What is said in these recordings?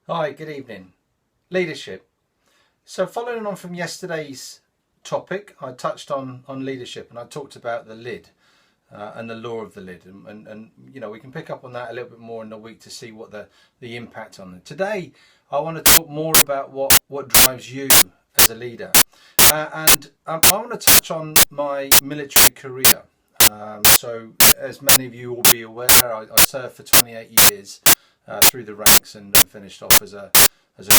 Hi, good evening. Leadership. So following on from yesterday's topic, I touched on leadership and I talked about the lid and the law of the lid. And you know, we can pick up on that a little bit more in the week to see what the impact on it. Today, I want to talk more about what drives you as a leader. I want to touch on my military career. So as many of you will be aware, I served for 28 years through the ranks and finished off as a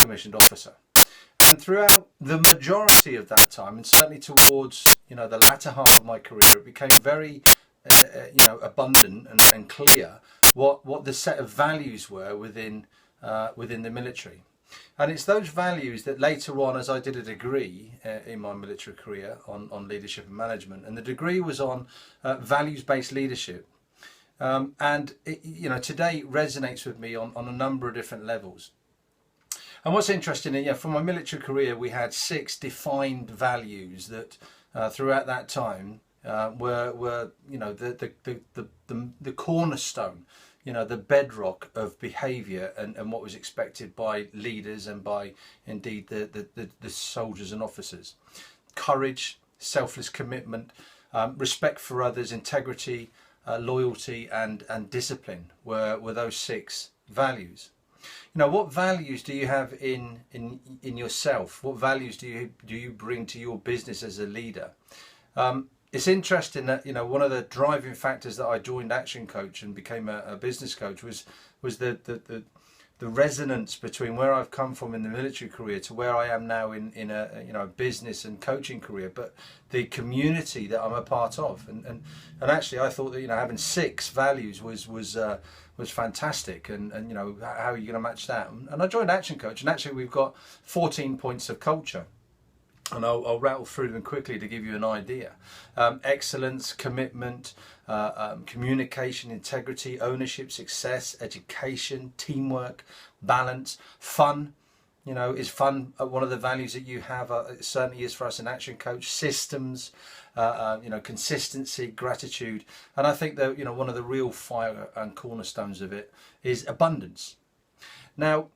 commissioned officer. And throughout the majority of that time, and certainly towards the latter half of my career, it became very abundant and clear what the set of values were within the military. And it's those values that later on, as I did a degree in my military career on leadership and management, and the degree was on values-based leadership. And today it resonates with me on a number of different levels. And what's interesting, from my military career, we had 6 defined values that throughout that time were the cornerstone, the bedrock of behaviour and what was expected by leaders and by indeed the soldiers and officers. Courage, selfless commitment, respect for others, integrity, loyalty and discipline were those 6 values. What values do you have in yourself? What values do you bring to your business as a leader? It's interesting that one of the driving factors that I joined ActionCOACH and became a business coach was the resonance between where I've come from in the military career to where I am now in a business and coaching career, but the community that I'm a part of, and actually I thought that having 6 values was fantastic, and how are you going to match that? And I joined ActionCOACH, and actually we've got 14 points of culture. And I'll rattle through them quickly to give you an idea. Excellence, commitment, communication, integrity, ownership, success, education, teamwork, balance, fun. Is fun one of the values that you have? It certainly is for us in ActionCOACH. Systems, consistency, gratitude. And I think that one of the real fire and cornerstones of it is abundance. Now,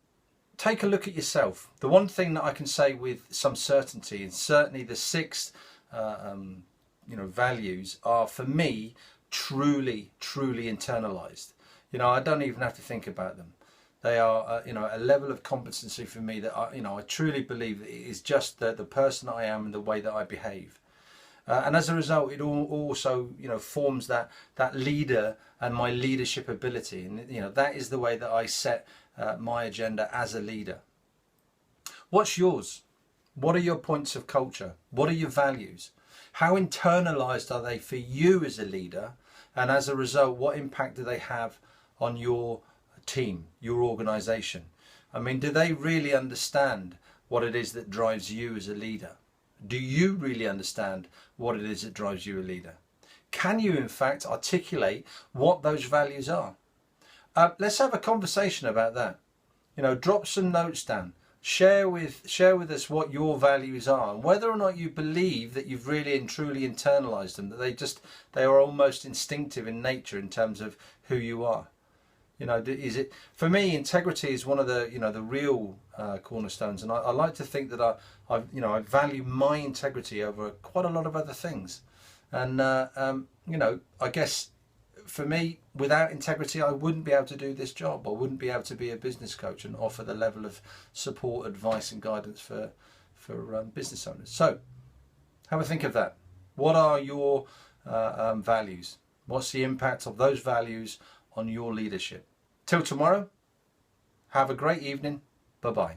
take a look at yourself. The one thing that I can say with some certainty, and certainly the 6 values are for me truly internalized. I don't even have to think about them. They are a level of competency for me that I truly believe is just the person I am and the way that I behave. And as a result, it also forms that leader and my leadership ability, and that is the way that I set my agenda as a leader. What's yours? What are your points of culture? What are your values? How internalized are they for you as a leader? And as a result, what impact do they have on your team, your organization? I mean, do they really understand what it is that drives you as a leader? Do you really understand what it is that drives you a leader? Can you in fact articulate what those values are? Let's have a conversation about that. Drop some notes down. Share with us what your values are and whether or not you believe that you've really and truly internalized them, that they are almost instinctive in nature in terms of who you are. Is it, for me, integrity is one of the real cornerstones, and I like to think that I value my integrity over quite a lot of other things. And I guess for me, without integrity, I wouldn't be able to do this job. I wouldn't be able to be a business coach and offer the level of support, advice and guidance for business owners. So have a think of that. What are your values? What's the impact of those values on your leadership? Till tomorrow, have a great evening. Bye-bye.